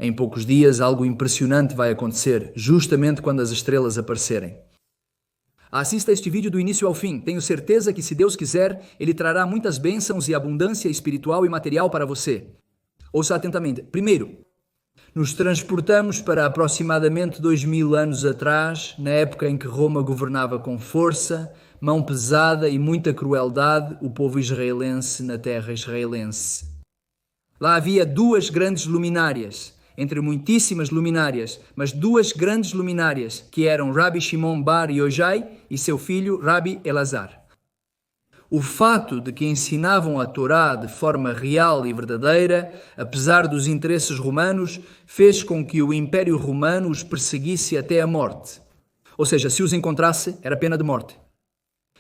Em poucos dias, algo impressionante vai acontecer, justamente quando as estrelas aparecerem. Assista este vídeo do início ao fim. Tenho certeza que, se Deus quiser, Ele trará muitas bênçãos e abundância espiritual e material para você. Ouça atentamente. Primeiro, nos transportamos para aproximadamente 2000 anos atrás, na época em que Roma governava com força, mão pesada e muita crueldade o povo israelense na terra israelense. Lá havia duas grandes luminárias, entre muitíssimas luminárias, mas duas grandes luminárias, que eram Rabi Shimon bar Yochai e seu filho Rabi Elazar. O fato de que ensinavam a Torá de forma real e verdadeira, apesar dos interesses romanos, fez com que o Império Romano os perseguisse até a morte. Ou seja, se os encontrasse, era pena de morte.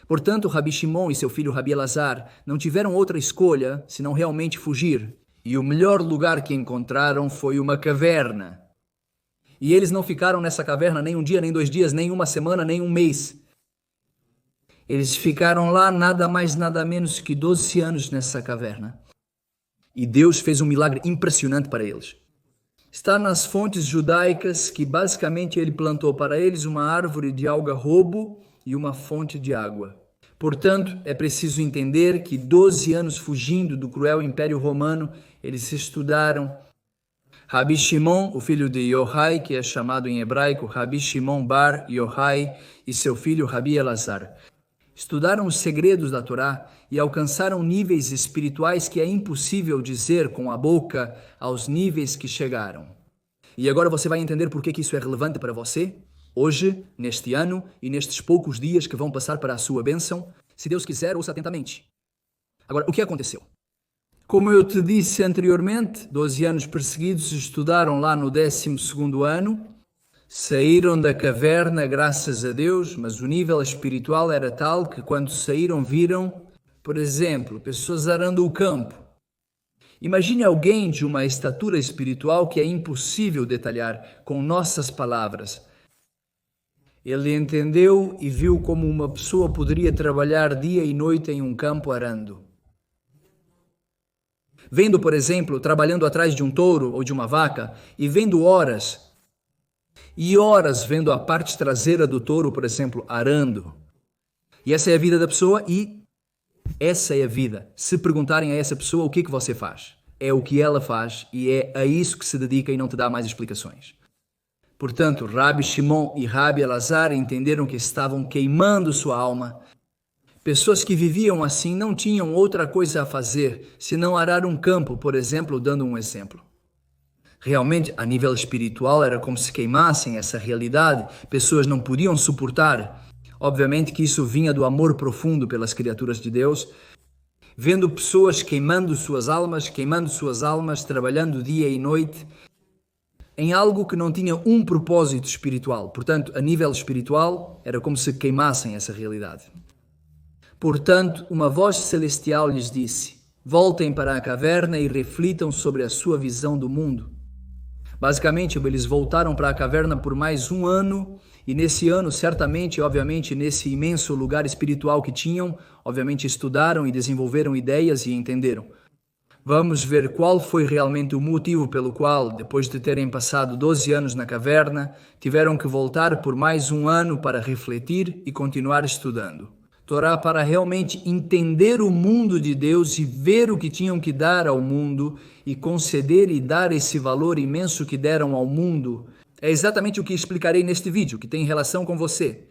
Portanto, Rabi Shimon e seu filho Rabi Elazar não tiveram outra escolha senão realmente fugir. E o melhor lugar que encontraram foi uma caverna. E eles não ficaram nessa caverna nem um dia, nem 2 dias, nem uma semana, nem um mês. Eles ficaram lá nada mais, nada menos que 12 anos nessa caverna. E Deus fez um milagre impressionante para eles. Está nas fontes judaicas que basicamente Ele plantou para eles uma árvore de algarrobo e uma fonte de água. Portanto, é preciso entender que 12 anos fugindo do cruel Império Romano, eles estudaram. Rabi Shimon, o filho de Yochai, que é chamado em hebraico Rabi Shimon bar Yochai, e seu filho Rabi Elazar. Estudaram os segredos da Torá e alcançaram níveis espirituais que é impossível dizer com a boca aos níveis que chegaram. E agora você vai entender por que isso é relevante para você, hoje, neste ano e nestes poucos dias que vão passar para a sua bênção. Se Deus quiser, ouça atentamente. Agora, o que aconteceu? Como eu te disse anteriormente, 12 anos perseguidos, estudaram lá no 12º ano, saíram da caverna, graças a Deus, mas o nível espiritual era tal que quando saíram viram, por exemplo, pessoas arando o campo. Imagine alguém de uma estatura espiritual que é impossível detalhar com nossas palavras. Ele entendeu e viu como uma pessoa poderia trabalhar dia e noite em um campo arando. Vendo, por exemplo, trabalhando atrás de um touro ou de uma vaca e vendo horas e horas vendo a parte traseira do touro, por exemplo, arando. E essa é a vida da pessoa e essa é a vida. Se perguntarem a essa pessoa o que você faz, é o que ela faz e é a isso que se dedica e não te dá mais explicações. Portanto, Rabi Shimon e Rabi Elazar entenderam que estavam queimando sua alma. Pessoas que viviam assim não tinham outra coisa a fazer senão arar um campo, por exemplo, dando um exemplo. Realmente, a nível espiritual, era como se queimassem essa realidade. Pessoas não podiam suportar. Obviamente que isso vinha do amor profundo pelas criaturas de Deus. Vendo pessoas queimando suas almas, trabalhando dia e noite, em algo que não tinha um propósito espiritual. Portanto, a nível espiritual, era como se queimassem essa realidade. Portanto, uma voz celestial lhes disse: voltem para a caverna e reflitam sobre a sua visão do mundo. Basicamente, eles voltaram para a caverna por mais um ano, e nesse ano, certamente, obviamente, nesse imenso lugar espiritual que tinham, obviamente estudaram e desenvolveram ideias e entenderam. Vamos ver qual foi realmente o motivo pelo qual, depois de terem passado 12 anos na caverna, tiveram que voltar por mais um ano para refletir e continuar estudando. Torá para realmente entender o mundo de Deus e ver o que tinham que dar ao mundo e conceder e dar esse valor imenso que deram ao mundo. É exatamente o que explicarei neste vídeo, que tem relação com você.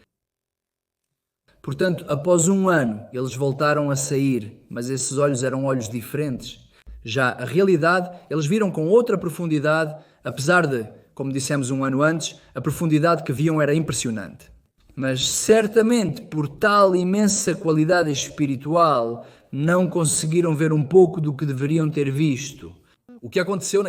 Portanto, após um ano, eles voltaram a sair, mas esses olhos eram olhos diferentes. Já a realidade, eles viram com outra profundidade, apesar de, como dissemos um ano antes, a profundidade que viam era impressionante. Mas certamente, por tal imensa qualidade espiritual, não conseguiram ver um pouco do que deveriam ter visto. O que aconteceu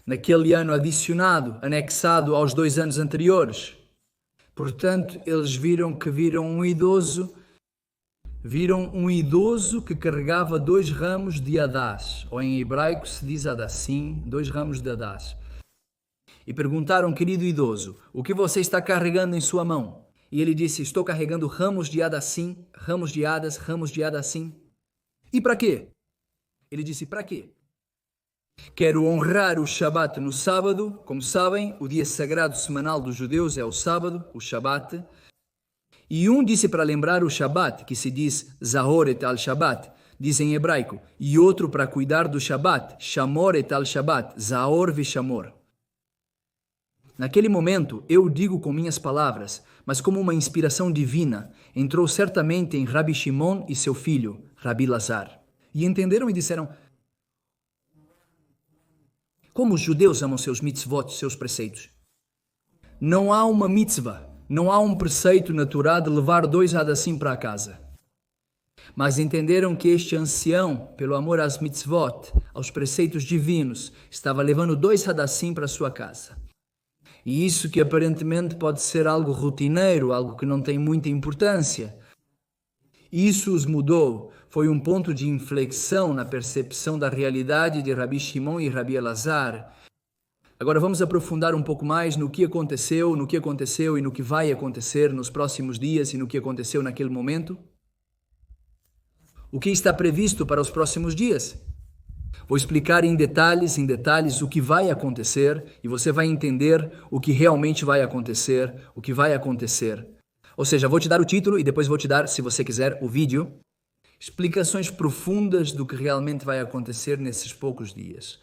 naquele ano adicionado, anexado aos 2 anos anteriores. Portanto, eles viram um idoso que carregava 2 ramos de hadás, ou em hebraico se diz hadassim, 2 ramos de hadás. E perguntaram: querido idoso, o que você está carregando em sua mão? E ele disse: estou carregando ramos de hadassim, ramos de hadas, ramos de hadassim. E para quê? Ele disse: para quê? Quero honrar o Shabat no sábado. Como sabem, o dia sagrado semanal dos judeus é o sábado, o Shabat. E um disse para lembrar o Shabat, que se diz Zahor et al Shabat, diz em hebraico, e outro para cuidar do Shabat, Shamor et al Shabat, Zahor vishamor. Naquele momento, eu digo com minhas palavras, mas como uma inspiração divina, entrou certamente em Rabi Shimon e seu filho, Rabi Lazar. E entenderam e disseram, como os judeus amam seus mitzvot, seus preceitos. Não há uma mitzvah, não há um preceito natural de levar 2 hadassim para casa. Mas entenderam que este ancião, pelo amor às mitzvot, aos preceitos divinos, estava levando 2 hadassim para sua casa. E isso que aparentemente pode ser algo rotineiro, algo que não tem muita importância. Isso os mudou. Foi um ponto de inflexão na percepção da realidade de Rabi Shimon e Rabi Elazar. Agora vamos aprofundar um pouco mais no que aconteceu e no que vai acontecer nos próximos dias e no que aconteceu naquele momento. O que está previsto para os próximos dias? Vou explicar em detalhes o que vai acontecer e você vai entender o que realmente vai acontecer, o que vai acontecer. Ou seja, vou te dar o título e depois vou te dar, se você quiser, o vídeo. Explicações profundas do que realmente vai acontecer nesses poucos dias.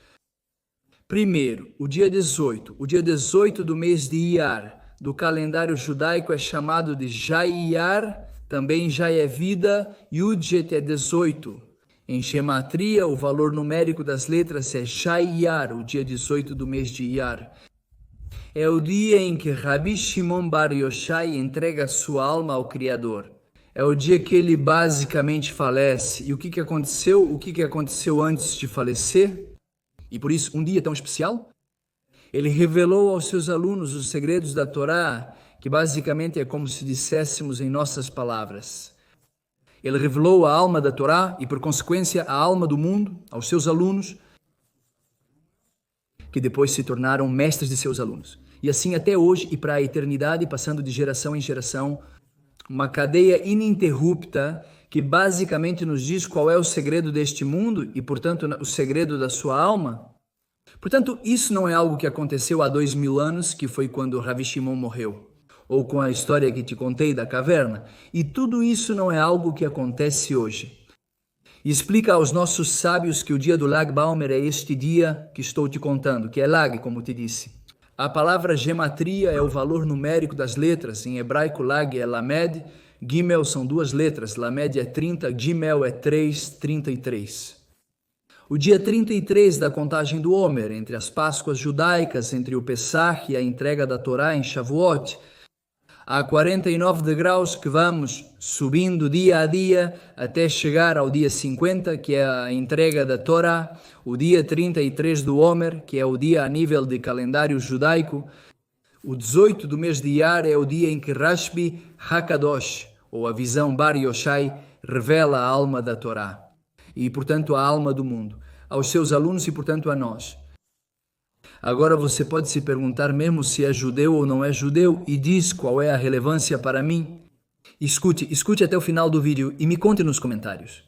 Primeiro, o dia 18. O dia 18 do mês de Iyar, do calendário judaico, é chamado de Jai-Iyar, também já é vida, Yudjet é 18. Em gematria, o valor numérico das letras é Jai-Iyar, o dia 18 do mês de Iyar. É o dia em que Rabi Shimon Bar Yochai entrega sua alma ao Criador. É o dia que ele basicamente falece. E o que aconteceu? O que aconteceu antes de falecer? E por isso, um dia tão especial? Ele revelou aos seus alunos os segredos da Torá, que basicamente é como se disséssemos em nossas palavras. Ele revelou a alma da Torá e, por consequência, a alma do mundo aos seus alunos, que depois se tornaram mestres de seus alunos. E assim até hoje e para a eternidade, passando de geração em geração, uma cadeia ininterrupta que basicamente nos diz qual é o segredo deste mundo e, portanto, o segredo da sua alma. Portanto, isso não é algo que aconteceu há 2000 anos, que foi quando Rabi Shimon morreu, ou com a história que te contei da caverna. E tudo isso não é algo que acontece hoje. E explica aos nossos sábios que o dia do Lag Baomer é este dia que estou te contando, que é Lag, como te disse. A palavra gematria é o valor numérico das letras. Em hebraico, Lag é Lamed, Gimel são 2 letras, Lamed é 30, Gimel é 3, 33. O dia 33 da contagem do Homer, entre as Páscoas judaicas, entre o Pessach e a entrega da Torá em Shavuot, há 49 degraus que vamos subindo dia a dia até chegar ao dia 50, que é a entrega da Torá, o dia 33 do Homer, que é o dia a nível de calendário judaico, o 18 do mês de Iyar é o dia em que Rashbi Hakadosh, ou a visão Bar Yochai, revela a alma da Torá e, portanto, a alma do mundo, aos seus alunos e, portanto, a nós. Agora você pode se perguntar mesmo se é judeu ou não é judeu e diz qual é a relevância para mim. Escute até o final do vídeo e me conte nos comentários.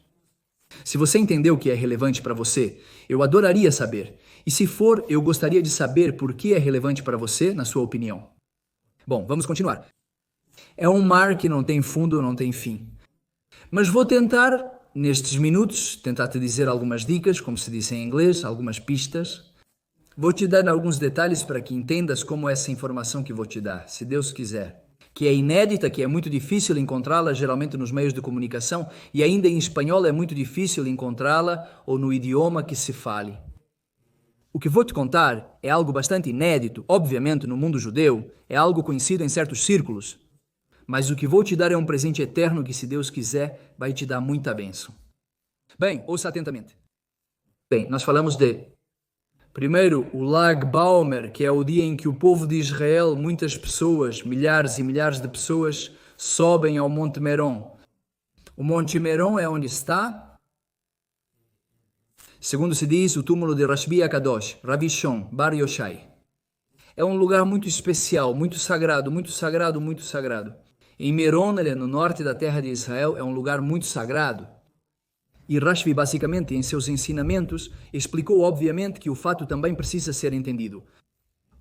Se você entendeu o que é relevante para você, eu adoraria saber. E se for, eu gostaria de saber por que é relevante para você, na sua opinião. Bom, vamos continuar. É um mar que não tem fundo, não tem fim. Mas vou tentar, nestes minutos, tentar te dizer algumas dicas, como se diz em inglês, algumas pistas. Vou te dar alguns detalhes para que entendas como essa informação que vou te dar, se Deus quiser. Que é inédita, que é muito difícil encontrá-la, geralmente nos meios de comunicação, e ainda em espanhol é muito difícil encontrá-la, ou no idioma que se fale. O que vou te contar é algo bastante inédito, obviamente no mundo judeu, é algo conhecido em certos círculos. Mas o que vou te dar é um presente eterno que, se Deus quiser, vai te dar muita bênção. Bem, ouça atentamente. Bem, nós falamos de, primeiro, o Lag Baomer, que é o dia em que o povo de Israel, muitas pessoas, milhares e milhares de pessoas, sobem ao Monte Meron. O Monte Meron é onde está, segundo se diz, o túmulo de Rashbi Hakadosh, Rabi Shimon Bar Yochai. É um lugar muito especial, muito sagrado, muito sagrado, muito sagrado. Em Meron, no norte da terra de Israel, é um lugar muito sagrado. E Rashbi, basicamente, em seus ensinamentos, explicou obviamente que o fato também precisa ser entendido.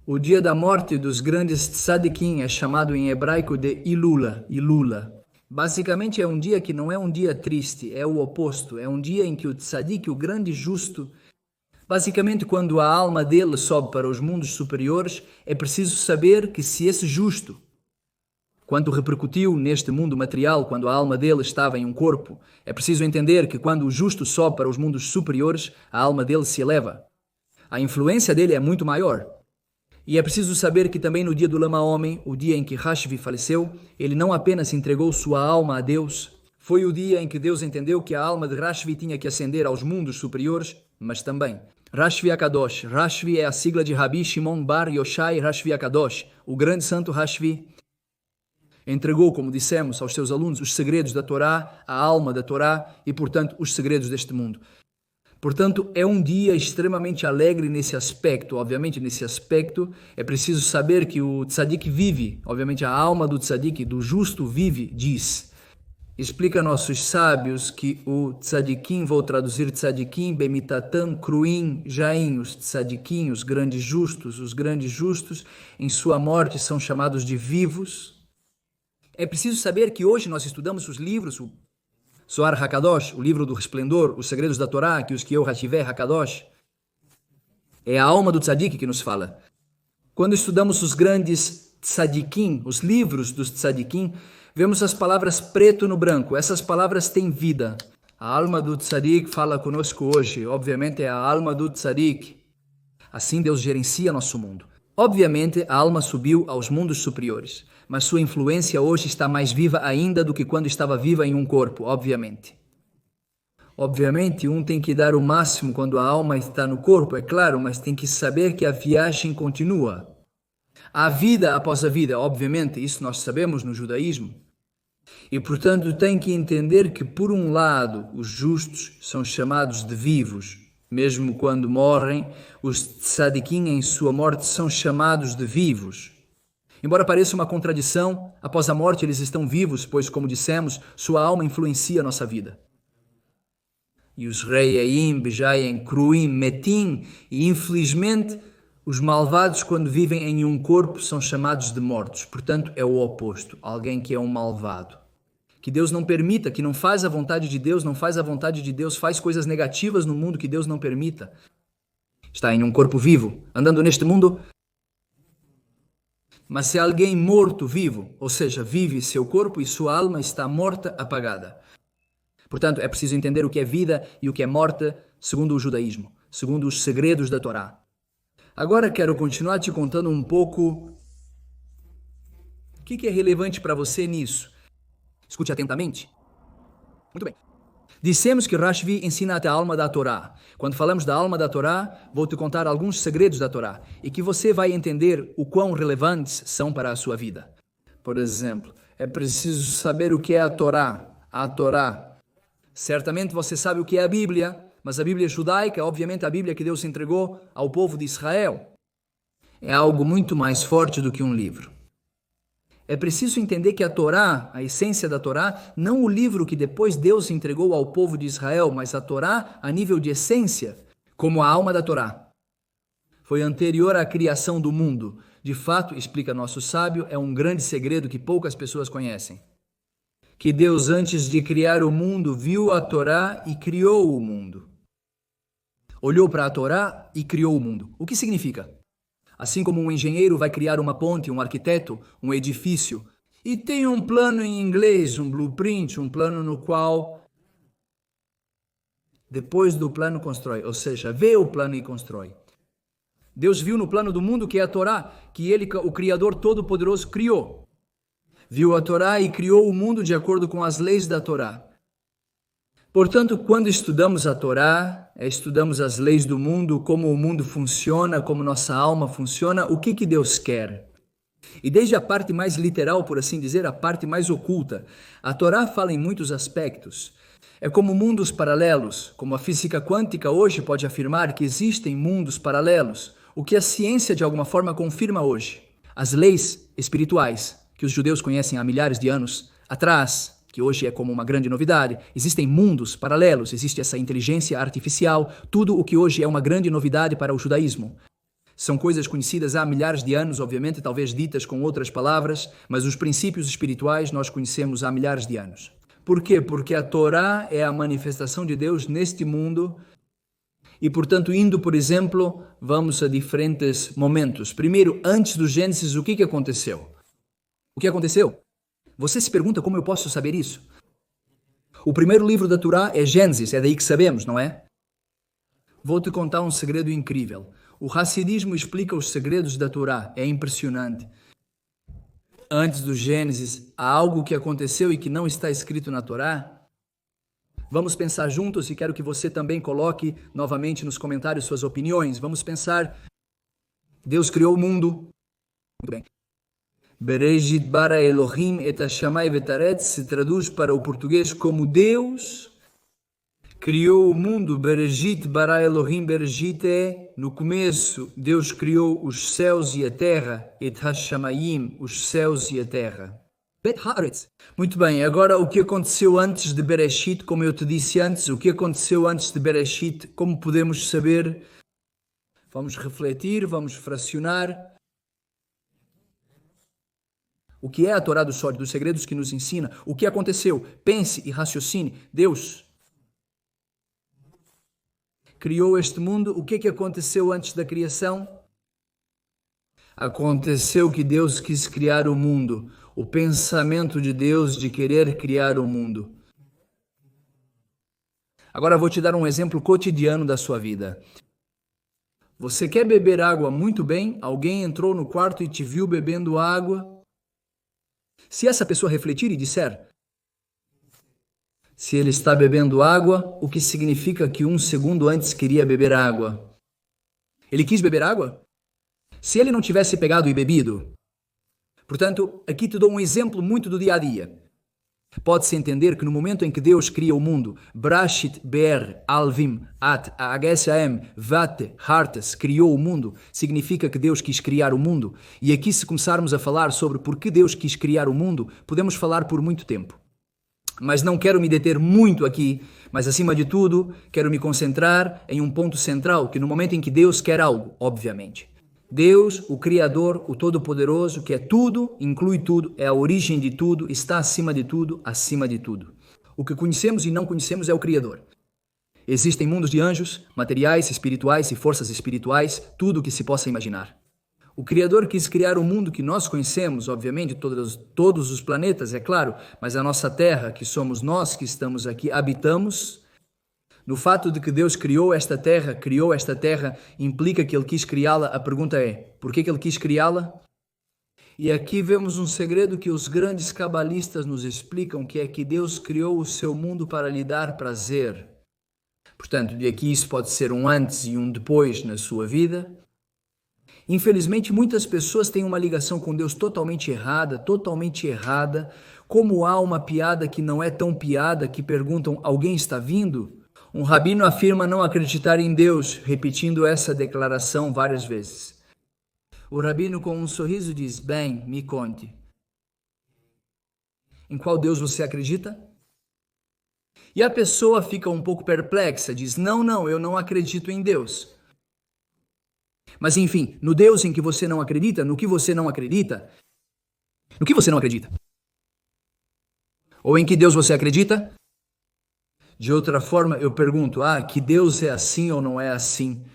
O dia da morte dos grandes tzadikim é chamado em hebraico de Ilula. Basicamente é um dia que não é um dia triste, é o oposto. É um dia em que o tzadik, o grande justo, basicamente quando a alma dele sobe para os mundos superiores, é preciso saber que se esse justo, quando repercutiu neste mundo material, quando a alma dele estava em um corpo, é preciso entender que quando o justo sobe para os mundos superiores, a alma dele se eleva. A influência dele é muito maior. E é preciso saber que também no dia do Lama Homem, o dia em que Rashbi faleceu, ele não apenas entregou sua alma a Deus, foi o dia em que Deus entendeu que a alma de Rashbi tinha que ascender aos mundos superiores, mas também Rashbi Akadosh. Rashbi é a sigla de Rabi Shimon Bar Yoshai Rashbi Akadosh, o grande santo Rashbi. Entregou, como dissemos, aos seus alunos os segredos da Torá, a alma da Torá e, portanto, os segredos deste mundo. Portanto, é um dia extremamente alegre nesse aspecto. Obviamente, nesse aspecto, é preciso saber que o tzadik vive. Obviamente, a alma do tzadik, do justo, vive, diz. Explica a nossos sábios que o tzadikim, vou traduzir tzadikim, bemitatan, kruim, jaim, os tzadikim, os grandes justos, em sua morte são chamados de vivos. É preciso saber que hoje nós estudamos os livros, o Zohar HaKadosh, o livro do resplendor, os segredos da Torá, que os Kiyoh HaShiveh HaKadosh. É a alma do tzadik que nos fala. Quando estudamos os grandes tzadikim, os livros dos tzadikim, vemos as palavras preto no branco. Essas palavras têm vida. A alma do tzadik fala conosco hoje. Obviamente é a alma do tzadik. Assim Deus gerencia nosso mundo. Obviamente a alma subiu aos mundos superiores, mas sua influência hoje está mais viva ainda do que quando estava viva em um corpo, obviamente. Obviamente, um tem que dar o máximo quando a alma está no corpo, é claro, mas tem que saber que a viagem continua. Há vida após a vida, obviamente, isso nós sabemos no judaísmo. E, portanto, tem que entender que, por um lado, os justos são chamados de vivos. Mesmo quando morrem, os tzadikim em sua morte são chamados de vivos. Embora pareça uma contradição, após a morte eles estão vivos, pois, como dissemos, sua alma influencia a nossa vida. E os reyaim, bejaim, kruim, metim, e infelizmente, os malvados, quando vivem em um corpo, são chamados de mortos. Portanto, é o oposto, alguém que é um malvado. Que Deus não permita, que não faz a vontade de Deus, não faz a vontade de Deus, faz coisas negativas no mundo que Deus não permita. Está em um corpo vivo, andando neste mundo. Mas se alguém morto vivo, ou seja, vive seu corpo e sua alma está morta, apagada. Portanto, é preciso entender o que é vida e o que é morte, segundo o judaísmo, segundo os segredos da Torá. Agora quero continuar te contando um pouco o que é relevante para você nisso. Escute atentamente. Muito bem. Dissemos que Rashbi ensina até a alma da Torá. Quando falamos da alma da Torá, vou te contar alguns segredos da Torá e que você vai entender o quão relevantes são para a sua vida. Por exemplo, é preciso saber o que é a Torá. A Torá. Certamente você sabe o que é a Bíblia, mas a Bíblia judaica, obviamente a Bíblia que Deus entregou ao povo de Israel, é algo muito mais forte do que um livro. É preciso entender que a Torá, a essência da Torá, não o livro que depois Deus entregou ao povo de Israel, mas a Torá a nível de essência, como a alma da Torá. Foi anterior à criação do mundo. De fato, explica nosso sábio, é um grande segredo que poucas pessoas conhecem. Que Deus, antes de criar o mundo, viu a Torá e criou o mundo. Olhou para a Torá e criou o mundo. O que significa? Assim como um engenheiro vai criar uma ponte, um arquiteto, um edifício, e tem um plano em inglês, um blueprint, um plano no qual depois do plano constrói, ou seja, vê o plano e constrói. Deus viu no plano do mundo que é a Torá, que Ele, o Criador Todo-Poderoso, criou. Viu a Torá e criou o mundo de acordo com as leis da Torá. Portanto, quando estudamos a Torá, estudamos as leis do mundo, como o mundo funciona, como nossa alma funciona, o que Deus quer. E desde a parte mais literal, por assim dizer, a parte mais oculta, a Torá fala em muitos aspectos. É como mundos paralelos, como a física quântica hoje pode afirmar que existem mundos paralelos, o que a ciência de alguma forma confirma hoje. As leis espirituais, que os judeus conhecem há milhares de anos atrás, que hoje é como uma grande novidade. Existem mundos paralelos, existe essa inteligência artificial, tudo o que hoje é uma grande novidade para o judaísmo. São coisas conhecidas há milhares de anos, obviamente, talvez ditas com outras palavras, mas os princípios espirituais nós conhecemos há milhares de anos. Por quê? Porque a Torá é a manifestação de Deus neste mundo e, portanto, indo, por exemplo, vamos a diferentes momentos. Primeiro, antes do Gênesis, o que aconteceu? O que aconteceu? Você se pergunta como eu posso saber isso? O primeiro livro da Torá é Gênesis, é daí que sabemos, não é? Vou te contar um segredo incrível. O Hassidismo explica os segredos da Torá, é impressionante. Antes do Gênesis, há algo que aconteceu e que não está escrito na Torá? Vamos pensar juntos e quero que você também coloque novamente nos comentários suas opiniões. Vamos pensar, Deus criou o mundo. Muito bem. Bereshit bara Elohim et hashamai vetaretz se traduz para o português como Deus criou o mundo. Bereshit bara Elohim, Bereshit é no começo. Deus criou os céus e a terra. Et hashamayim, os céus e a terra. Bet haaretz. Muito bem, agora o que aconteceu antes de Bereshit, como eu te disse antes, o que aconteceu antes de Bereshit, como podemos saber? Vamos refletir, vamos fracionar. O que é a Torá do Sódio, dos segredos que nos ensina? O que aconteceu? Pense e raciocine. Deus criou este mundo. O que aconteceu antes da criação? Aconteceu que Deus quis criar o mundo. O pensamento de Deus de querer criar o mundo. Agora vou te dar um exemplo cotidiano da sua vida. Você quer beber água muito bem? Alguém entrou no quarto e te viu bebendo água. Se essa pessoa refletir e disser, se ele está bebendo água, o que significa que um segundo antes queria beber água? Ele quis beber água? Se ele não tivesse pegado e bebido? Portanto, aqui te dou um exemplo muito do dia a dia. Pode-se entender que no momento em que Deus cria o mundo, Brashit Ber Alvim At Agsam Vat Hartas criou o mundo, significa que Deus quis criar o mundo. E aqui, se começarmos a falar sobre por que Deus quis criar o mundo, podemos falar por muito tempo. Mas não quero me deter muito aqui, mas acima de tudo, quero me concentrar em um ponto central, que no momento em que Deus quer algo, obviamente. Deus, o Criador, o Todo-Poderoso, que é tudo, inclui tudo, é a origem de tudo, está acima de tudo, acima de tudo. O que conhecemos e não conhecemos é o Criador. Existem mundos de anjos, materiais, espirituais e forças espirituais, tudo o que se possa imaginar. O Criador quis criar o mundo que nós conhecemos, obviamente, todos os planetas, é claro, mas a nossa Terra, que somos nós que estamos aqui, habitamos. No fato de que Deus criou esta terra, implica que Ele quis criá-la. A pergunta é, por que Ele quis criá-la? E aqui vemos um segredo que os grandes cabalistas nos explicam, que é que Deus criou o seu mundo para lhe dar prazer. Portanto, de aqui isso pode ser um antes e um depois na sua vida. Infelizmente, muitas pessoas têm uma ligação com Deus totalmente errada, como há uma piada que não é tão piada, que perguntam, alguém está vindo? Um rabino afirma não acreditar em Deus, repetindo essa declaração várias vezes. O rabino, com um sorriso, diz, bem, me conte. Em qual Deus você acredita? E a pessoa fica um pouco perplexa, diz, não, eu não acredito em Deus. Mas enfim, no Deus em que você não acredita, no que você não acredita? No que você não acredita? Ou em que Deus você acredita? De outra forma, eu pergunto, que Deus é assim ou não é assim?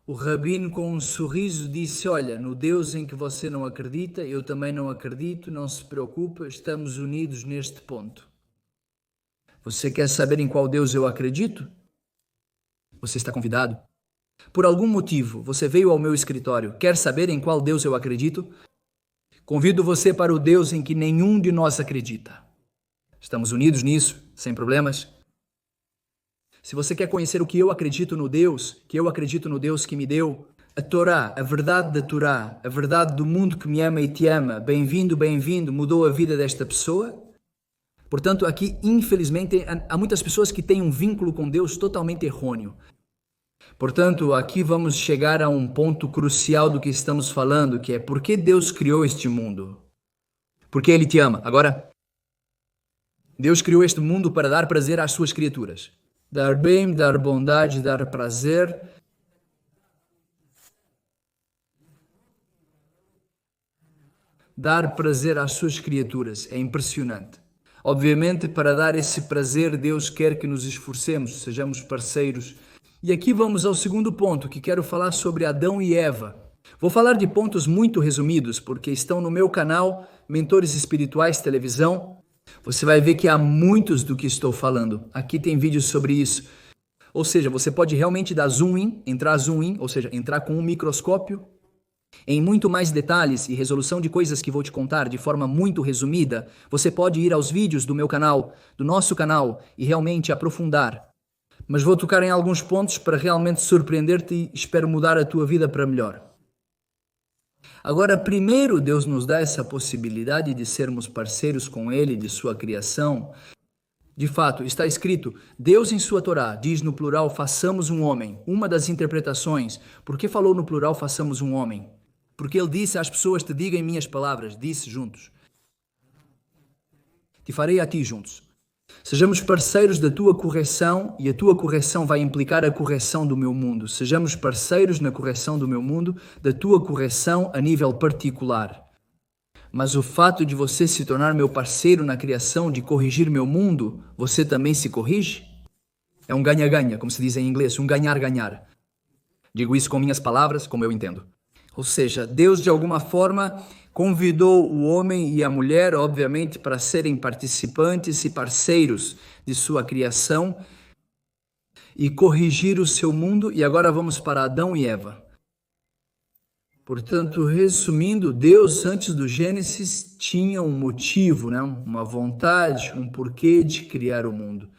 O rabino, com um sorriso, disse, olha, no Deus em que você não acredita, eu também não acredito, não se preocupe, estamos unidos neste ponto. Você quer saber em qual Deus eu acredito? Você está convidado. Por algum motivo, você veio ao meu escritório, quer saber em qual Deus eu acredito? Convido você para o Deus em que nenhum de nós acredita. Estamos unidos nisso, sem problemas. Se você quer conhecer o que eu acredito no Deus, que me deu, a Torá, a verdade da Torá, a verdade do mundo que me ama e te ama, bem-vindo, mudou a vida desta pessoa. Portanto, aqui, infelizmente, há muitas pessoas que têm um vínculo com Deus totalmente errôneo. Portanto, aqui vamos chegar a um ponto crucial do que estamos falando, que é por que Deus criou este mundo? Porque Ele te ama. Agora, Deus criou este mundo para dar prazer às suas criaturas. Dar bem, dar bondade, dar prazer. Dar prazer às suas criaturas é impressionante. Obviamente, para dar esse prazer, Deus quer que nos esforcemos, sejamos parceiros. E aqui vamos ao segundo ponto, que quero falar sobre Adão e Eva. Vou falar de pontos muito resumidos, porque estão no meu canal Mentores Espirituais Televisão. Você vai ver que há muitos do que estou falando. Aqui tem vídeos sobre isso. Ou seja, você pode realmente dar zoom in, ou seja, entrar com um microscópio em muito mais detalhes e resolução de coisas que vou te contar de forma muito resumida. Você pode ir aos vídeos do meu canal, do nosso canal, e realmente aprofundar. Mas vou tocar em alguns pontos para realmente surpreender-te e espero mudar a tua vida para melhor. Agora, primeiro, Deus nos dá essa possibilidade de sermos parceiros com Ele, de sua criação. De fato, está escrito, Deus em sua Torá diz no plural, façamos um homem. Uma das interpretações, por que falou no plural, façamos um homem? Porque Ele disse às pessoas, te digam minhas palavras, disse juntos. Te farei a ti juntos. Sejamos parceiros da tua correção e a tua correção vai implicar a correção do meu mundo. Sejamos parceiros na correção do meu mundo, da tua correção a nível particular. Mas o fato de você se tornar meu parceiro na criação, de corrigir meu mundo, você também se corrige? É um ganha-ganha, como se diz em inglês, um ganhar-ganhar. Digo isso com minhas palavras, como eu entendo. Ou seja, Deus de alguma forma convidou o homem e a mulher, obviamente, para serem participantes e parceiros de sua criação e corrigir o seu mundo. E agora vamos para Adão e Eva. Portanto, resumindo, Deus antes do Gênesis tinha um motivo, uma vontade, um porquê de criar o mundo.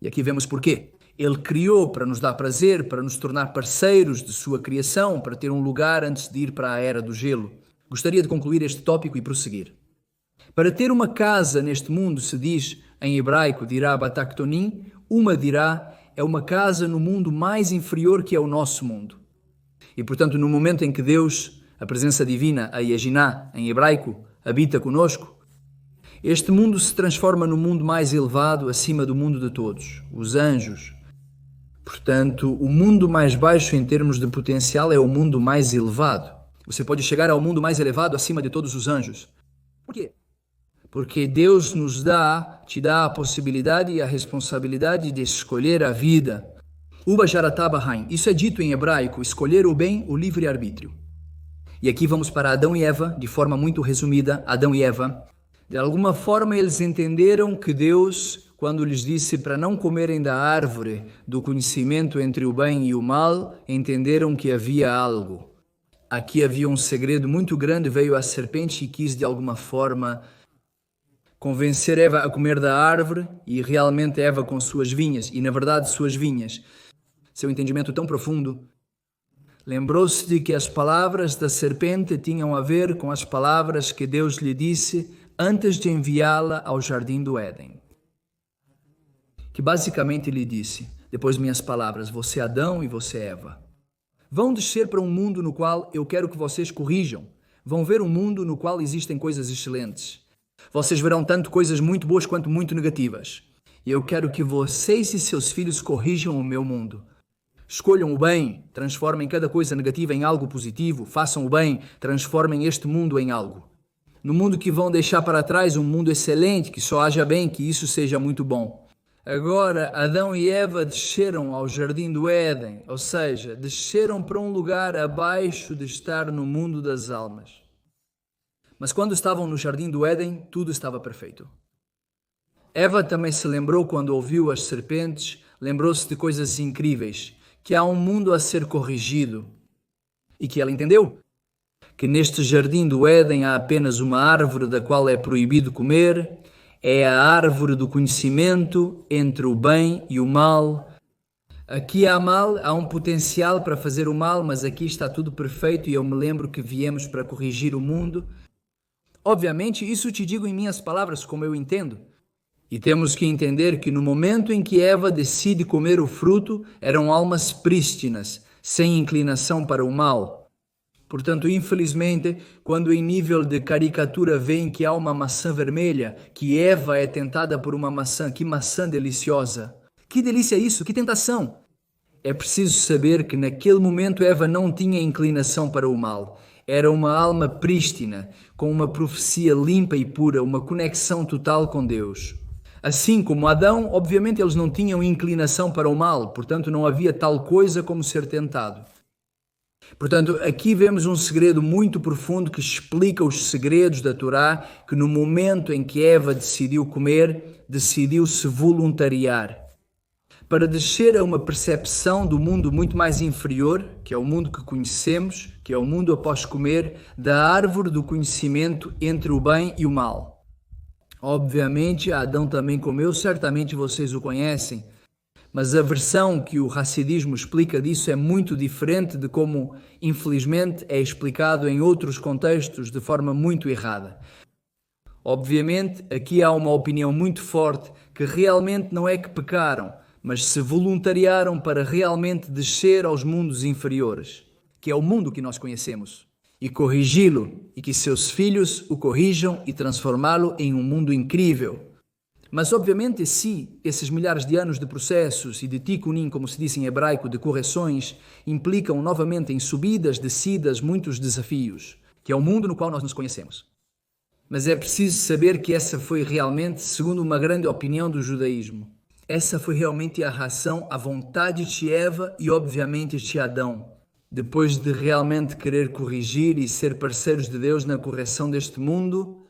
E aqui vemos porquê. Ele criou para nos dar prazer, para nos tornar parceiros de sua criação, para ter um lugar antes de ir para a era do gelo. Gostaria de concluir este tópico e prosseguir. Para ter uma casa neste mundo, se diz em hebraico, dirá bataktonim, uma dirá, é uma casa no mundo mais inferior que é o nosso mundo. E portanto, no momento em que Deus, a presença divina, a Yejiná, em hebraico, habita conosco, este mundo se transforma no mundo mais elevado, acima do mundo de todos, os anjos. Portanto, o mundo mais baixo em termos de potencial é o mundo mais elevado. Você pode chegar ao mundo mais elevado acima de todos os anjos. Por quê? Porque Deus te dá a possibilidade e a responsabilidade de escolher a vida. Uba jarataba hain. Isso é dito em hebraico, escolher o bem, o livre-arbítrio. E aqui vamos para Adão e Eva, de forma muito resumida, Adão e Eva. De alguma forma eles entenderam que Deus, quando lhes disse para não comerem da árvore do conhecimento entre o bem e o mal, entenderam que havia algo. Aqui havia um segredo muito grande, veio a serpente e quis de alguma forma convencer Eva a comer da árvore e realmente Eva com suas vinhas, e na verdade suas vinhas. Seu entendimento tão profundo, lembrou-se de que as palavras da serpente tinham a ver com as palavras que Deus lhe disse antes de enviá-la ao jardim do Éden. Que basicamente lhe disse, depois minhas palavras, você Adão e você Eva, vão descer para um mundo no qual eu quero que vocês corrijam. Vão ver um mundo no qual existem coisas excelentes. Vocês verão tanto coisas muito boas quanto muito negativas. E eu quero que vocês e seus filhos corrijam o meu mundo. Escolham o bem, transformem cada coisa negativa em algo positivo, façam o bem, transformem este mundo em algo. No mundo que vão deixar para trás, um mundo excelente, que só haja bem, que isso seja muito bom. Agora, Adão e Eva desceram ao jardim do Éden, ou seja, desceram para um lugar abaixo de estar no mundo das almas. Mas quando estavam no jardim do Éden, tudo estava perfeito. Eva também se lembrou quando ouviu as serpentes, lembrou-se de coisas incríveis, que há um mundo a ser corrigido. E que ela entendeu que neste jardim do Éden há apenas uma árvore da qual é proibido comer, é a árvore do conhecimento entre o bem e o mal. Aqui há mal, há um potencial para fazer o mal, mas aqui está tudo perfeito e eu me lembro que viemos para corrigir o mundo. Obviamente, isso te digo em minhas palavras, como eu entendo. E temos que entender que no momento em que Eva decide comer o fruto, eram almas prístinas, sem inclinação para o mal. Portanto, infelizmente, quando em nível de caricatura veem que há uma maçã vermelha, que Eva é tentada por uma maçã, que maçã deliciosa. Que delícia isso, que tentação! É preciso saber que naquele momento Eva não tinha inclinação para o mal. Era uma alma prístina, com uma profecia limpa e pura, uma conexão total com Deus. Assim como Adão, obviamente eles não tinham inclinação para o mal, portanto não havia tal coisa como ser tentado. Portanto, aqui vemos um segredo muito profundo que explica os segredos da Torá, que no momento em que Eva decidiu comer, decidiu se voluntariar para descer a uma percepção do mundo muito mais inferior, que é o mundo que conhecemos, que é o mundo após comer, da árvore do conhecimento entre o bem e o mal. Obviamente, Adão também comeu, certamente vocês o conhecem, mas a versão que o Hassidismo explica disso é muito diferente de como, infelizmente, é explicado em outros contextos de forma muito errada. Obviamente, aqui há uma opinião muito forte que realmente não é que pecaram, mas se voluntariaram para realmente descer aos mundos inferiores, que é o mundo que nós conhecemos, e corrigi-lo, e que seus filhos o corrijam e transformá-lo em um mundo incrível. Mas, obviamente, se esses milhares de anos de processos e de tikkunim, como se diz em hebraico, de correções, implicam novamente em subidas, descidas, muitos desafios, que é o mundo no qual nós nos conhecemos. Mas é preciso saber que essa foi realmente, segundo uma grande opinião do judaísmo, essa foi realmente a ração, a vontade de Eva e, obviamente, de Adão, depois de realmente querer corrigir e ser parceiros de Deus na correção deste mundo.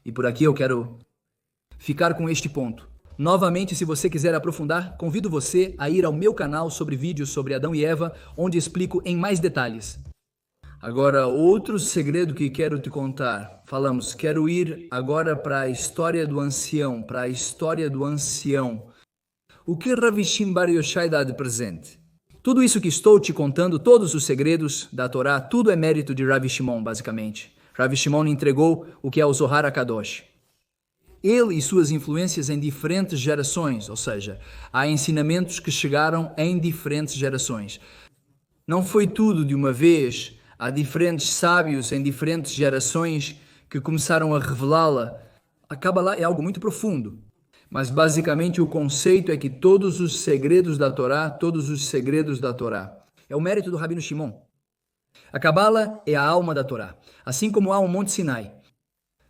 E por aqui eu quero ficar com este ponto. Novamente, se você quiser aprofundar, convido você a ir ao meu canal sobre vídeos sobre Adão e Eva, onde explico em mais detalhes. Agora, outro segredo que quero te contar. Quero ir agora para a história do ancião, O que Rav Shimon Bar Yochai dá de presente? Tudo isso que estou te contando, todos os segredos da Torá, tudo é mérito de Rav Shimon, basicamente. Rav Shimon entregou o que é o Zohar HaKadosh. Ele e suas influências em diferentes gerações, ou seja, há ensinamentos que chegaram em diferentes gerações. Não foi tudo de uma vez. Há diferentes sábios em diferentes gerações que começaram a revelá-la. A Kabbalah é algo muito profundo, mas basicamente o conceito é que todos os segredos da Torá, é o mérito do Rabino Shimon. A Kabbalah é a alma da Torá, assim como há um Monte Sinai.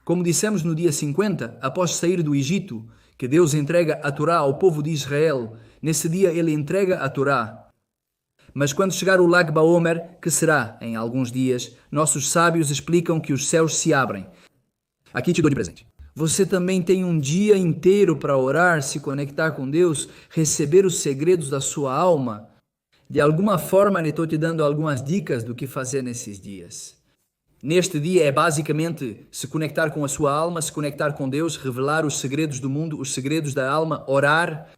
Como dissemos no dia 50, após sair do Egito, que Deus entrega a Torá ao povo de Israel, nesse dia ele entrega a Torá. Mas quando chegar o Lag Baomer, que será em alguns dias, nossos sábios explicam que os céus se abrem. Aqui te dou de presente. Você também tem um dia inteiro para orar, se conectar com Deus, receber os segredos da sua alma. De alguma forma, eu estou te dando algumas dicas do que fazer nesses dias. Neste dia é basicamente se conectar com a sua alma, se conectar com Deus, revelar os segredos do mundo, os segredos da alma, orar.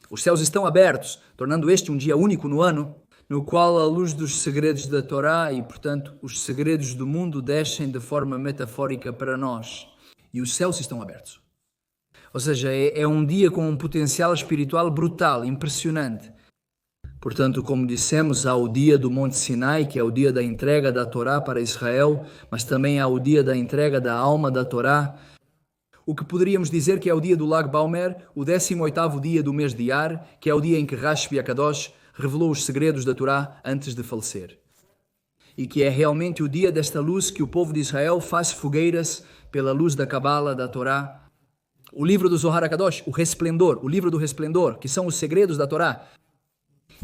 Os céus estão abertos, tornando este um dia único no ano, no qual a luz dos segredos da Torá e, portanto, os segredos do mundo descem de forma metafórica para nós. E os céus estão abertos. Ou seja, é um dia com um potencial espiritual brutal, impressionante. Portanto, como dissemos, há o dia do Monte Sinai, que é o dia da entrega da Torá para Israel, mas também há o dia da entrega da alma da Torá. O que poderíamos dizer que é o dia do Lag Baomer, o 18º dia do mês de Iyar, que é o dia em que Rashbi HaKadosh revelou os segredos da Torá antes de falecer. E que é realmente o dia desta luz que o povo de Israel faz fogueiras pela luz da Kabbalah, da Torá. O livro do Zohar HaKadosh, o livro do resplendor, que são os segredos da Torá.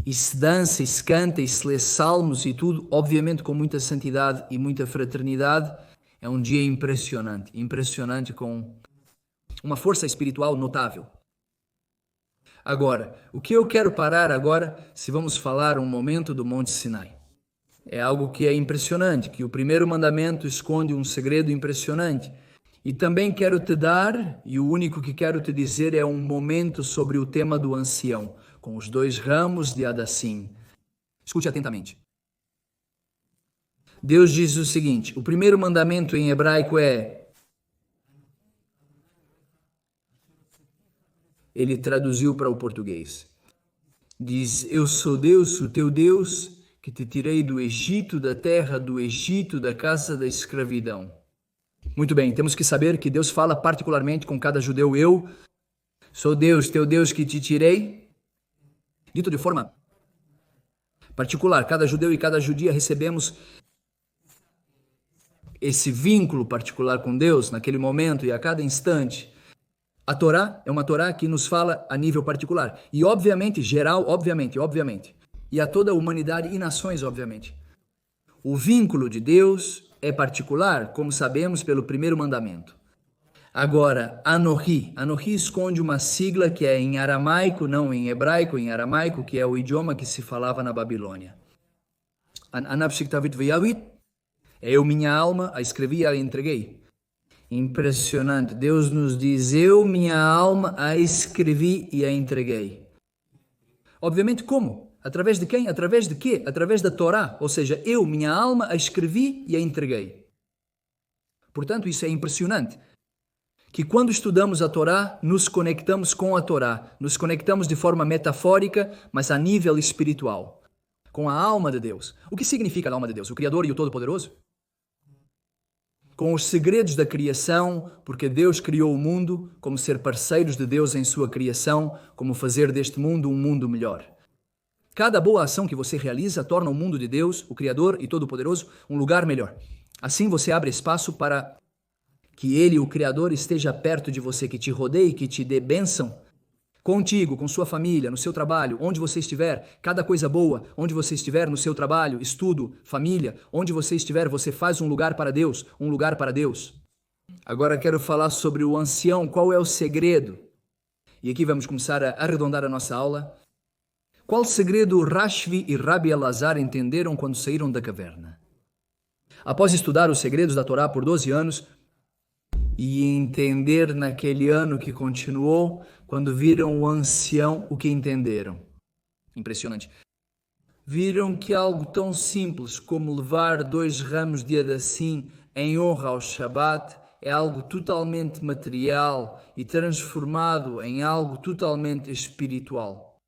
E se dança, e se canta, e se lê salmos e tudo, obviamente com muita santidade e muita fraternidade. É um dia impressionante com uma força espiritual notável. Agora, o que eu quero parar agora, se vamos falar um momento do Monte Sinai. É algo que é impressionante, que o primeiro mandamento esconde um segredo impressionante. E também quero te dar, e o único que quero te dizer é um momento sobre o tema do ancião, com os 2 ramos de Hadassim. Escute atentamente. Deus diz o seguinte, o primeiro mandamento em hebraico é... Ele traduziu para o português. Diz, eu sou Deus, o teu Deus, que que te tirei do Egito, da terra do Egito, da casa da escravidão. Muito bem, temos que saber que Deus fala particularmente com cada judeu. Eu sou Deus, teu Deus que te tirei. Dito de forma particular, cada judeu e cada judia recebemos esse vínculo particular com Deus naquele momento e a cada instante. A Torá é uma Torá que nos fala a nível particular. E obviamente, geral, obviamente. E a toda a humanidade e nações, obviamente. O vínculo de Deus é particular, como sabemos pelo primeiro mandamento. Agora, Anohi esconde uma sigla que é em aramaico, não em hebraico, em aramaico, que é o idioma que se falava na Babilônia. Anapsiktavit veyavit, eu, minha alma, a escrevi e a entreguei. Impressionante. Deus nos diz, eu, minha alma, a escrevi e a entreguei. Obviamente, como? Através de quem? Através de quê? Através da Torá. Ou seja, eu, minha alma, a escrevi e a entreguei. Portanto, isso é impressionante. Que quando estudamos a Torá, nos conectamos com a Torá. Nos conectamos de forma metafórica, mas a nível espiritual. Com a alma de Deus. O que significa a alma de Deus? O Criador e o Todo-Poderoso? Com os segredos da criação, porque Deus criou o mundo, como ser parceiros de Deus em sua criação, como fazer deste mundo um mundo melhor. Cada boa ação que você realiza torna o mundo de Deus, o Criador e Todo-Poderoso, um lugar melhor. Assim você abre espaço para que Ele, o Criador, esteja perto de você, que te rodeie, que te dê bênção, contigo, com sua família, no seu trabalho, onde você estiver, cada coisa boa, onde você estiver, no seu trabalho, estudo, família, onde você estiver, você faz um lugar para Deus, um lugar para Deus. Agora quero falar sobre o ancião, qual é o segredo? E aqui vamos começar a arredondar a nossa aula. Qual segredo Rashvi e Rabi Elazar entenderam quando saíram da caverna? Após estudar os segredos da Torá por 12 anos, e entender naquele ano que continuou, quando viram o ancião, o que entenderam? Impressionante. Viram que algo tão simples como levar 2 ramos de Hadassim em honra ao Shabat é algo totalmente material e transformado em algo totalmente espiritual.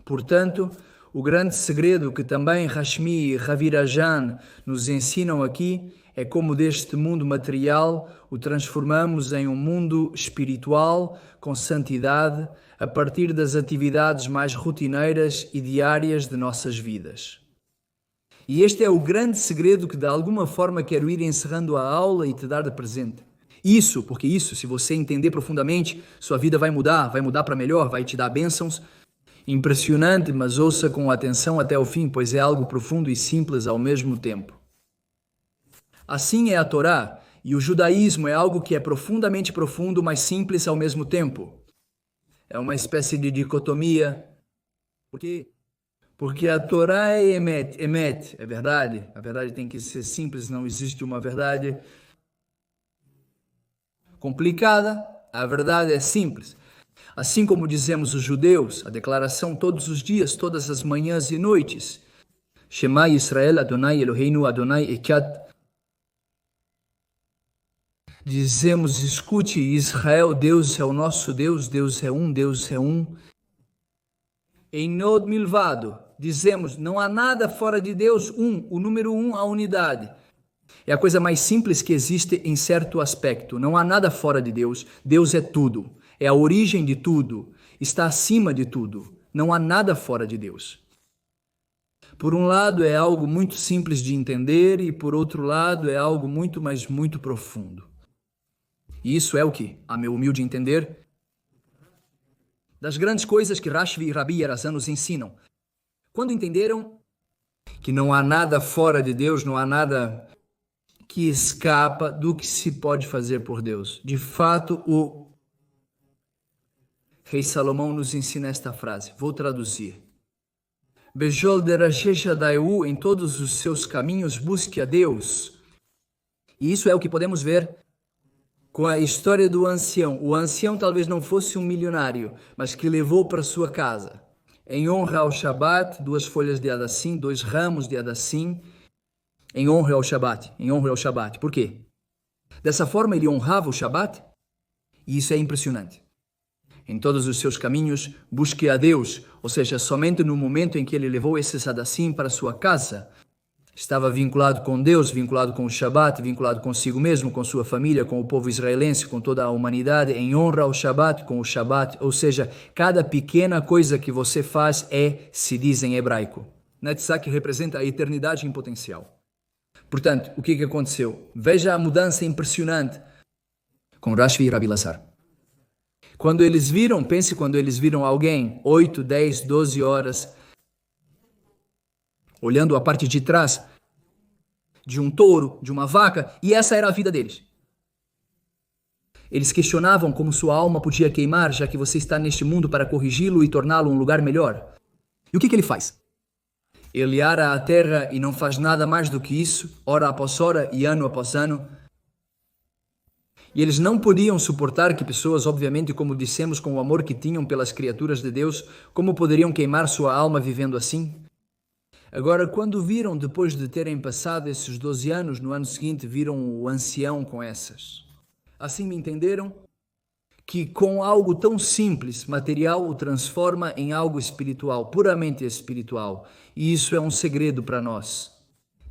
Portanto, o grande segredo que também Rashmi e Ravirajan nos ensinam aqui é como deste mundo material o transformamos em um mundo espiritual com santidade a partir das atividades mais rotineiras e diárias de nossas vidas. E este é o grande segredo que de alguma forma quero ir encerrando a aula e te dar de presente. Porque isso, se você entender profundamente, sua vida vai mudar para melhor, vai te dar bênçãos. Impressionante, mas ouça com atenção até o fim, pois é algo profundo e simples ao mesmo tempo. Assim é a Torá, e o judaísmo é algo que é profundamente profundo, mas simples ao mesmo tempo. É uma espécie de dicotomia. Porque a Torá é emet, é verdade. A verdade tem que ser simples, não existe uma verdade complicada, a verdade é simples. Assim como dizemos os judeus, a declaração todos os dias, todas as manhãs e noites. Shema Yisrael, Adonai Eloheinu, Adonai Echad. Dizemos, escute Israel, Deus é o nosso Deus, Deus é um, Deus é um. Em Nod Milvado, dizemos, não há nada fora de Deus, o número 1, a unidade. É a coisa mais simples que existe em certo aspecto. Não há nada fora de Deus, Deus é tudo. É a origem de tudo, está acima de tudo. Não há nada fora de Deus. Por um lado é algo muito simples de entender e por outro lado é algo muito, mas muito profundo. E isso é o que, a meu humilde entender, das grandes coisas que Rashvi e Rabi Elazar nos ensinam. Quando entenderam que não há nada fora de Deus, não há nada que escapa do que se pode fazer por Deus. De fato, o Rei Salomão nos ensina esta frase. Vou traduzir. Bejol derashecha daiu, em todos os seus caminhos busque a Deus. E isso é o que podemos ver com a história do ancião. O ancião talvez não fosse um milionário, mas que levou para sua casa, em honra ao Shabat, 2 folhas de Hadassim, 2 ramos de Hadassim, em honra ao Shabat. Por quê? Dessa forma ele honrava o Shabat, e isso é impressionante. Em todos os seus caminhos, busque a Deus, Ou seja, somente no momento em que ele levou esses hadassim para sua casa, estava vinculado com Deus, vinculado com o Shabat, vinculado consigo mesmo, com sua família, com o povo israelense, com toda a humanidade, em honra ao Shabat, com o Shabat. Ou seja, cada pequena coisa que você faz se diz em hebraico. Netzach representa a eternidade em potencial. Portanto, o que aconteceu? Veja a mudança impressionante com Rashbi e Rabi Lazar. Quando eles viram alguém 8, 10, 12 horas olhando a parte de trás de um touro, de uma vaca, e essa era a vida deles. Eles questionavam como sua alma podia queimar, já que você está neste mundo para corrigi-lo e torná-lo um lugar melhor. E o que ele faz? Ele ara a terra e não faz nada mais do que isso, hora após hora e ano após ano. E eles não podiam suportar que pessoas, obviamente, como dissemos, com o amor que tinham pelas criaturas de Deus, como poderiam queimar sua alma vivendo assim? Agora, quando viram, depois de terem passado esses 12 anos, no ano seguinte, viram o ancião com essas. Assim me entenderam que com algo tão simples, material, o transforma em algo espiritual, puramente espiritual. E isso é um segredo para nós.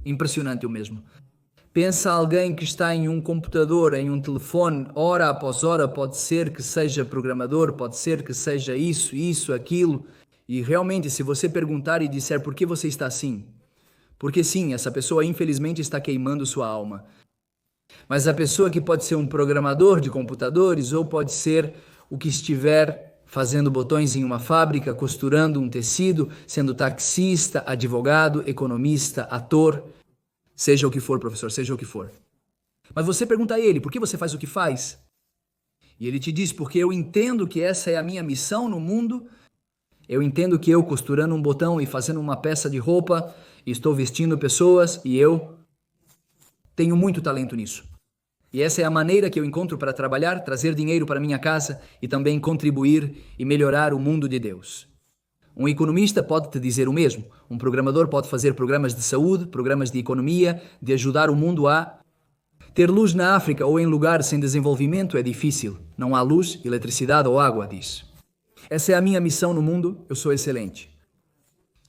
Impressionante o mesmo. Pensa alguém que está em um computador, em um telefone, hora após hora, pode ser que seja programador, pode ser que seja isso, aquilo. E realmente, se você perguntar e disser por que você está assim, porque sim, essa pessoa infelizmente está queimando sua alma. Mas a pessoa que pode ser um programador de computadores ou pode ser o que estiver fazendo botões em uma fábrica, costurando um tecido, sendo taxista, advogado, economista, ator, seja o que for, professor, seja o que for. Mas você pergunta a ele, por que você faz o que faz? E ele te diz, porque eu entendo que essa é a minha missão no mundo. Eu entendo que eu, costurando um botão e fazendo uma peça de roupa, estou vestindo pessoas e eu tenho muito talento nisso. E essa é a maneira que eu encontro para trabalhar, trazer dinheiro para minha casa e também contribuir e melhorar o mundo de Deus. Um economista pode te dizer o mesmo. Um programador pode fazer programas de saúde, programas de economia, de ajudar o mundo a... Ter luz na África ou em lugares sem desenvolvimento é difícil. Não há luz, eletricidade ou água, diz. Essa é a minha missão no mundo, eu sou excelente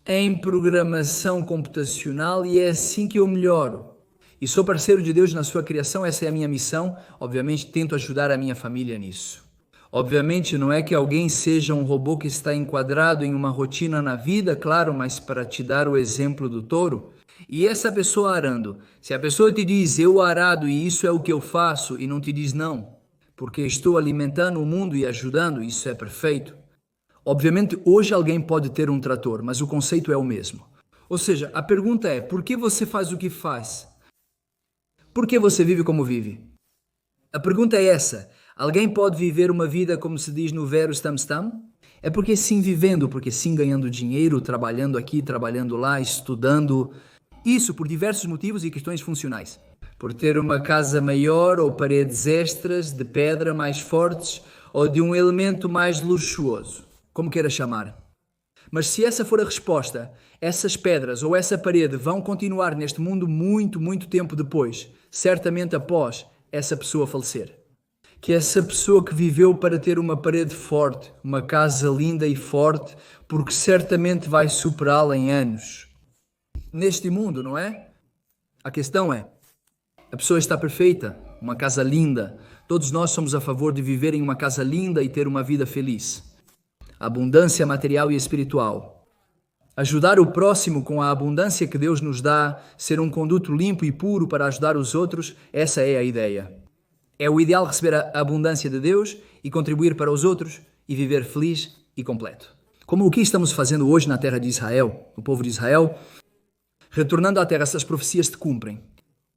em programação computacional e é assim que eu melhoro. E sou parceiro de Deus na sua criação, essa é a minha missão. Obviamente, tento ajudar a minha família nisso. Obviamente, não é que alguém seja um robô que está enquadrado em uma rotina na vida, claro, mas para te dar o exemplo do touro. E essa pessoa arando, se a pessoa te diz, eu arado e isso é o que eu faço, e não te diz não, porque estou alimentando o mundo e ajudando, isso é perfeito. Obviamente, hoje alguém pode ter um trator, mas o conceito é o mesmo. Ou seja, a pergunta é, por que você faz o que faz? Por que você vive como vive? A pergunta é essa. Alguém pode viver uma vida, como se diz no Verus Tam Tam? É porque sim vivendo, porque sim ganhando dinheiro, trabalhando aqui, trabalhando lá, estudando. Isso por diversos motivos e questões funcionais. Por ter uma casa maior ou paredes extras de pedra mais fortes ou de um elemento mais luxuoso, como queira chamar. Mas se essa for a resposta, essas pedras ou essa parede vão continuar neste mundo muito, muito tempo depois, certamente após essa pessoa falecer. Que essa pessoa que viveu para ter uma parede forte, uma casa linda e forte, porque certamente vai superá-la em anos. Neste mundo, não é? A questão é, a pessoa está perfeita, uma casa linda. Todos nós somos a favor de viver em uma casa linda e ter uma vida feliz. Abundância material e espiritual. Ajudar o próximo com a abundância que Deus nos dá, ser um conduto limpo e puro para ajudar os outros, essa é a ideia. É o ideal receber a abundância de Deus e contribuir para os outros e viver feliz e completo. Como o que estamos fazendo hoje na terra de Israel, o povo de Israel, retornando à terra, essas profecias se cumprem.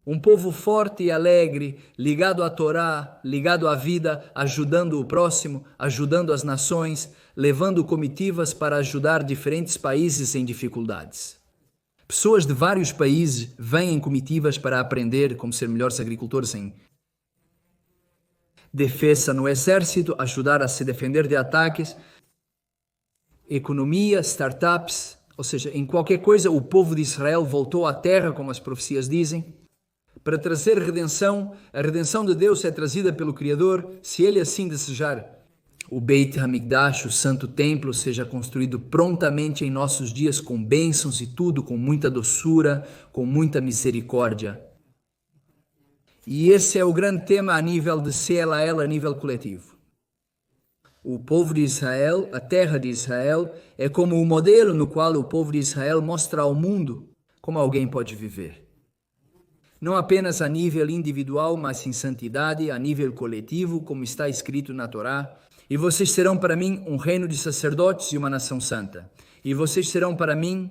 Um povo forte e alegre, ligado à Torá, ligado à vida, ajudando o próximo, ajudando as nações, levando comitivas para ajudar diferentes países em dificuldades. Pessoas de vários países vêm em comitivas para aprender como ser melhores agricultores em defesa no exército, ajudar a se defender de ataques, economia, startups, ou seja, em qualquer coisa o povo de Israel voltou à terra, como as profecias dizem, para trazer redenção. A redenção de Deus é trazida pelo Criador, se Ele assim desejar. o Beit HaMikdash, o Santo Templo, seja construído prontamente em nossos dias com bênçãos e tudo, com muita doçura, com muita misericórdia. E esse é o grande tema a nível de CLL, a nível coletivo. O povo de Israel, a terra de Israel, é como o modelo no qual o povo de Israel mostra ao mundo como alguém pode viver. Não apenas a nível individual, mas em santidade, a nível coletivo, como está escrito na Torá. E vocês serão para mim um reino de sacerdotes e uma nação santa. E vocês serão para mim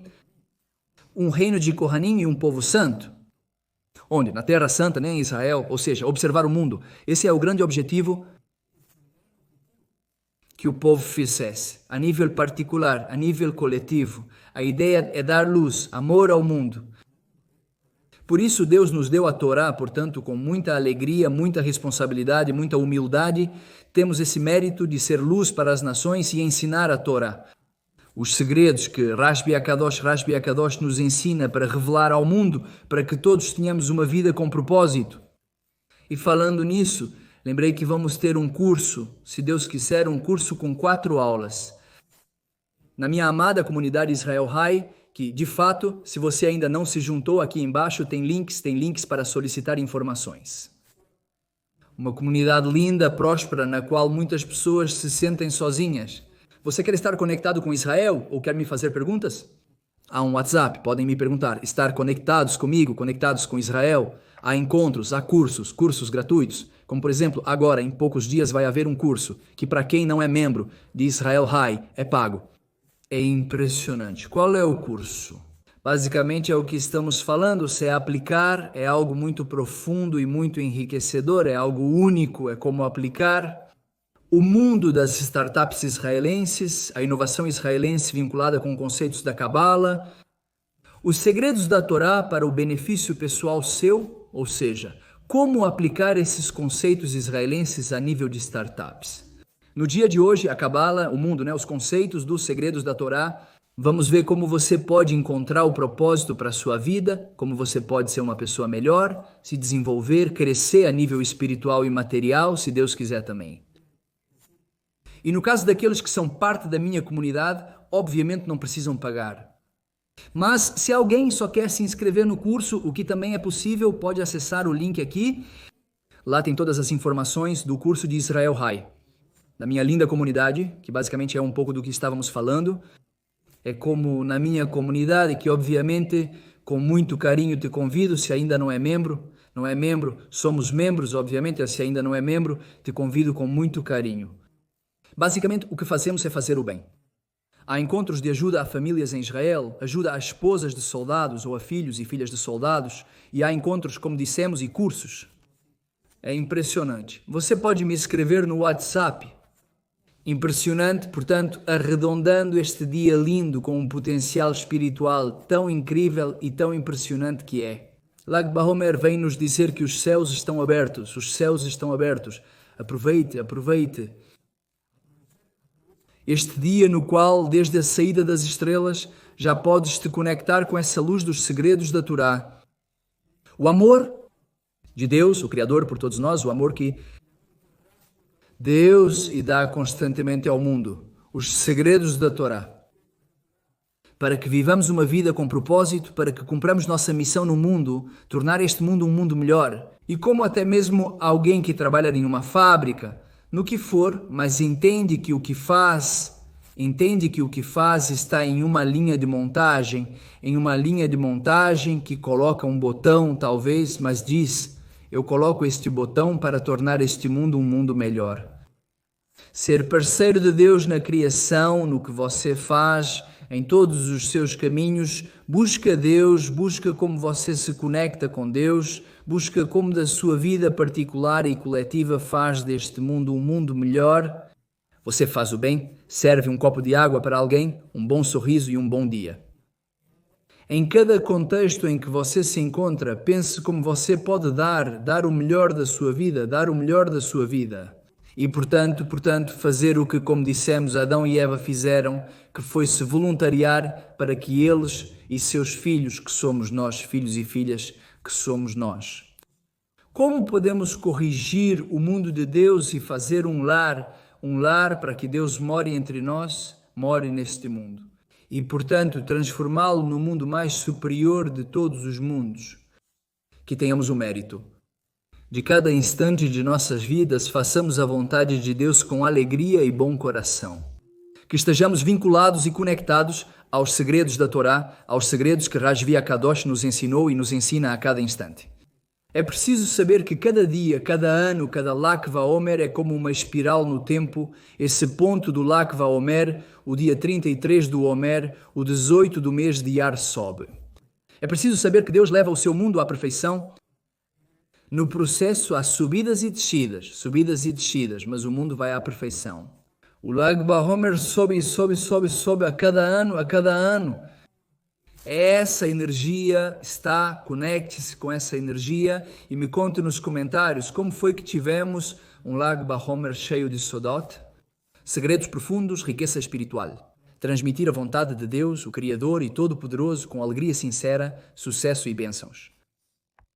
um reino de Kohanim e um povo santo. Onde? Na Terra Santa, nem em Israel, ou seja, observar o mundo. Esse é o grande objetivo que o povo fizesse, a nível particular, a nível coletivo. A ideia é dar luz, amor ao mundo. Por isso Deus nos deu a Torá, portanto, com muita alegria, muita responsabilidade, muita humildade, temos esse mérito de ser luz para as nações e ensinar a Torá. Os segredos que Rashbi Akadosh nos ensina para revelar ao mundo, para que todos tenhamos uma vida com propósito. E falando nisso, lembrei que vamos ter um curso, se Deus quiser, um curso com 4 aulas. Na minha amada comunidade Israel High, que, de fato, se você ainda não se juntou, aqui embaixo tem links para solicitar informações. Uma comunidade linda, próspera, na qual muitas pessoas se sentem sozinhas. Você quer estar conectado com Israel ou quer me fazer perguntas? Há um WhatsApp, podem me perguntar. Estar conectados comigo, conectados com Israel. Há encontros, há cursos gratuitos. Como, por exemplo, agora, em poucos dias, vai haver um curso que, para quem não é membro de Israel High, é pago. É impressionante. Qual é o curso? Basicamente é o que estamos falando, se é aplicar, é algo muito profundo e muito enriquecedor, é algo único, é como aplicar. O mundo das startups israelenses, a inovação israelense vinculada com conceitos da Cabala, os segredos da Torá para o benefício pessoal seu, ou seja, como aplicar esses conceitos israelenses a nível de startups. No dia de hoje, a Cabala, o mundo, os conceitos dos segredos da Torá, vamos ver como você pode encontrar o propósito para a sua vida, como você pode ser uma pessoa melhor, se desenvolver, crescer a nível espiritual e material, se Deus quiser também. E no caso daqueles que são parte da minha comunidade, obviamente não precisam pagar. Mas se alguém só quer se inscrever no curso, o que também é possível, pode acessar o link aqui. Lá tem todas as informações do curso de Israel High, da minha linda comunidade, que basicamente é um pouco do que estávamos falando. É como na minha comunidade, que obviamente com muito carinho te convido, se ainda não é membro, somos membros, obviamente, se ainda não é membro, te convido com muito carinho. Basicamente, o que fazemos é fazer o bem. Há encontros de ajuda a famílias em Israel, ajuda a esposas de soldados ou a filhos e filhas de soldados, e há encontros, como dissemos, e cursos. É impressionante. Você pode me escrever no WhatsApp. Impressionante, portanto, arredondando este dia lindo com um potencial espiritual tão incrível e tão impressionante que é. Lag BaOmer vem nos dizer que os céus estão abertos, Aproveite. Este dia no qual, desde a saída das estrelas, já podes te conectar com essa luz dos segredos da Torá. O amor de Deus, o Criador por todos nós, o amor que Deus e dá constantemente ao mundo, os segredos da Torá, para que vivamos uma vida com propósito, para que cumpramos nossa missão no mundo, tornar este mundo um mundo melhor. E como até mesmo alguém que trabalha em uma fábrica, no que for, mas entende que o que faz está em uma linha de montagem, que coloca um botão talvez, mas diz: eu coloco este botão para tornar este mundo um mundo melhor. Ser parceiro de Deus na criação, no que você faz, em todos os seus caminhos, busca Deus, busca como você se conecta com Deus, busca como da sua vida particular e coletiva faz deste mundo um mundo melhor. Você faz o bem, serve um copo de água para alguém, um bom sorriso e um bom dia. Em cada contexto em que você se encontra, pense como você pode dar o melhor da sua vida, E, portanto, fazer o que, como dissemos, Adão e Eva fizeram, que foi se voluntariar para que eles e seus filhos, que somos nós, filhos e filhas, que somos nós. Como podemos corrigir o mundo de Deus e fazer um lar um lar para que Deus more entre nós, more neste mundo. E, portanto, transformá-lo no mundo mais superior de todos os mundos. Que tenhamos o mérito. De cada instante de nossas vidas, façamos a vontade de Deus com alegria e bom coração. Que estejamos vinculados e conectados aos segredos da Torá, aos segredos que Rashvi Akadosh nos ensinou e nos ensina a cada instante. É preciso saber que cada dia, cada ano, cada Lag Baomer é como uma espiral no tempo. Esse ponto do Lag Baomer, o dia 33 do Omer, o 18 do mês de Iyar sobe. É preciso saber que Deus leva o seu mundo à perfeição. No processo há subidas e descidas, mas o mundo vai à perfeição. O Lag Baomer sobe a cada ano. Essa energia está, conecte-se com essa energia e me conte nos comentários como foi que tivemos um Lag Baomer cheio de Sodot, segredos profundos, riqueza espiritual. Transmitir a vontade de Deus, o Criador e Todo-Poderoso, com alegria sincera, sucesso e bênçãos.